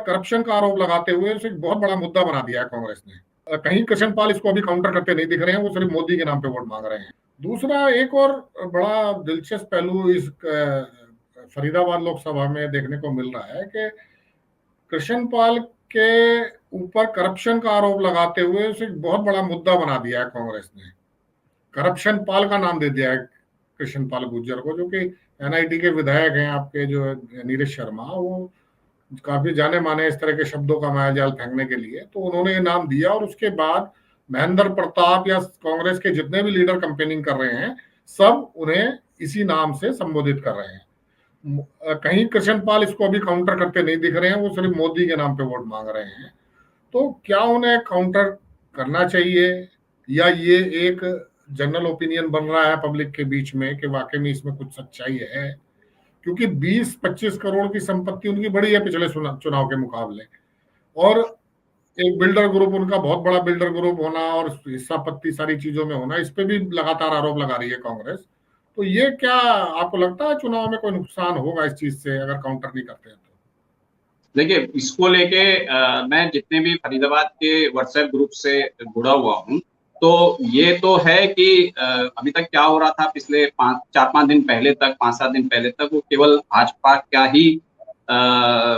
Corruption का आरोप लगाते हुए उसे एक बहुत बड़ा मुद्दा बना दिया है कांग्रेस ने। कहीं कृष्ण पाल इसको अभी काउंटर करते नहीं दिख रहे हैं, वो सिर्फ मोदी के नाम पे वोट मांग रहे हैं। दूसरा एक और बड़ा दिलचस्प पहलू इस फरीदाबाद लोकसभा में देखने को मिल रहा है कि कृष्ण पाल के ऊपर करप्शन का आरोप लगाते हुए उसे एक बहुत बड़ा मुद्दा बना दिया है कांग्रेस ने। करप्शन पाल का नाम दे दिया है कृष्ण पाल गुर्जर को, जो कि एनआईटी के विधायक हैं आपके, जो नीरज शर्मा, वो काफी जाने माने इस तरह के शब्दों का मायाजाल फेंकने के लिए। तो उन्होंने ये नाम दिया और उसके बाद महेंद्र प्रताप या कांग्रेस के जितने भी लीडर कंपेनिंग कर रहे हैं सब उन्हें इसी नाम से संबोधित कर रहे हैं। कहीं कृष्ण पाल इसको अभी काउंटर करते नहीं दिख रहे हैं, वो सिर्फ मोदी के नाम पे वोट मांग रहे हैं। तो क्या उन्हें काउंटर करना चाहिए, या ये एक जनरल ओपिनियन बन रहा है पब्लिक के बीच में कि वाकई में इसमें कुछ सच्चाई है? क्योंकि 20-25 करोड़ की संपत्ति उनकी बड़ी है पिछले चुनाव के मुकाबले, और एक बिल्डर ग्रुप, उनका बहुत बड़ा बिल्डर ग्रुप होना और हिस्सा पत्ती सारी चीजों में होना, इस पे भी लगातार आरोप लगा रही है कांग्रेस। तो ये क्या आपको लगता है चुनाव में कोई नुकसान होगा इस चीज से अगर काउंटर नहीं करते हैं तो? देखिए, इसको लेके मैं जितने भी फरीदाबाद के व्हाट्सएप ग्रुप से जुड़ा हुआ हूँ, तो ये तो है कि अभी तक क्या हो रहा था पिछले 4-5 दिन पहले तक, 5-7 दिन पहले तक, वो केवल भाजपा का ही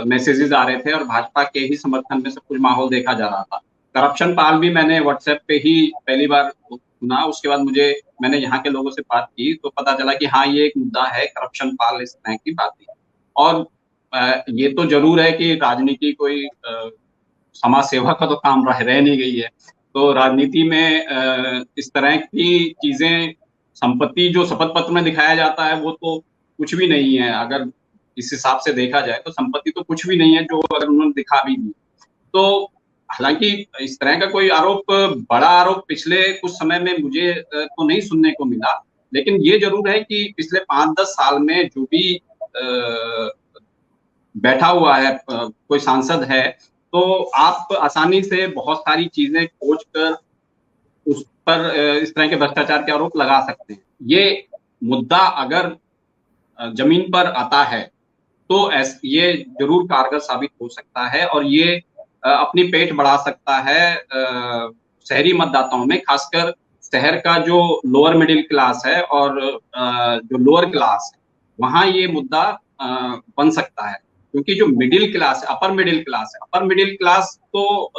मैसेजेस आ रहे थे और भाजपा के ही समर्थन में सब कुछ माहौल देखा जा रहा था। करप्शन पाल भी मैंने व्हाट्सएप पे ही पहली बार सुना, उसके बाद मैंने यहाँ के लोगों से बात की तो पता चला कि हाँ, ये एक मुद्दा है, करप्शन पाल इस तरह की बात है। और ये तो जरूर है कि राजनीति कोई समाज सेवा का तो काम रह नहीं गई है। तो राजनीति में इस तरह की चीजें, संपत्ति जो शपथ पत्र में दिखाया जाता है वो तो कुछ भी नहीं है। अगर इस हिसाब से देखा जाए तो संपत्ति तो कुछ भी नहीं है जो अगर उन्होंने दिखा भी दी तो। हालांकि इस तरह का कोई आरोप, बड़ा आरोप पिछले कुछ समय में मुझे तो नहीं सुनने को मिला, लेकिन ये जरूर है कि पिछले 5-10 साल में जो भी बैठा हुआ है कोई सांसद है, तो आप आसानी से बहुत सारी चीजें खोज कर उस पर इस तरह के भ्रष्टाचार के आरोप लगा सकते हैं। ये मुद्दा अगर जमीन पर आता है तो ये जरूर कारगर साबित हो सकता है और ये अपनी पेठ बढ़ा सकता है शहरी मतदाताओं में, खासकर शहर का जो लोअर मिडिल क्लास है और जो लोअर क्लास है वहां ये मुद्दा बन सकता है। क्योंकि जो मिडिल क्लास है, अपर मिडिल क्लास तो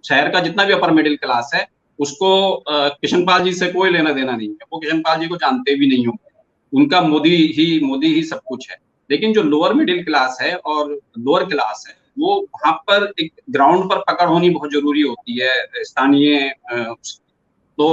शहर का जितना भी अपर मिडिल क्लास है उसको कृष्णपाल जी से कोई लेना देना नहीं है, वो कृष्णपाल जी को जानते भी नहीं होंगे, उनका मोदी ही सब कुछ है। लेकिन जो लोअर मिडिल क्लास है और लोअर क्लास है वो वहां पर एक ग्राउंड पर पकड़ होनी बहुत जरूरी होती है स्थानीय। तो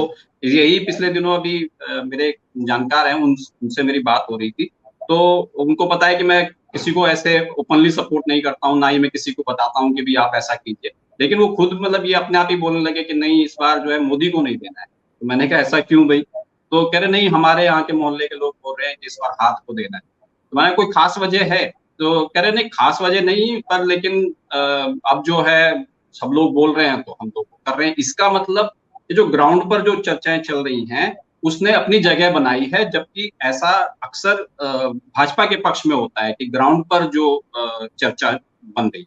यही पिछले दिनों अभी मेरे जानकार हैं, उनसे मेरी बात हो रही थी, तो उनको पता है कि मैं किसी को ऐसे ओपनली सपोर्ट नहीं करता हूँ, ना ही मैं किसी को बताता हूँ कि भी आप ऐसा कीजिए, लेकिन वो खुद मतलब ये अपने आप ही बोलने लगे कि नहीं, इस बार जो है मोदी को नहीं देना है। तो मैंने कहा ऐसा क्यों भाई? तो कह रहे नहीं, हमारे यहाँ के मोहल्ले के लोग बोल रहे हैं कि इस बार हाथ को देना है। तो मैंने कोई खास वजह है? तो कह रहे नहीं, खास वजह नहीं, पर लेकिन अब जो है सब लोग बोल रहे हैं तो हम लोग कर रहे हैं। इसका मतलब ये जो ग्राउंड पर जो चर्चाएं चल रही हैं उसने अपनी जगह बनाई है, जबकि ऐसा अक्सर भाजपा के पक्ष में होता है कि ग्राउंड पर जो चर्चा बन गई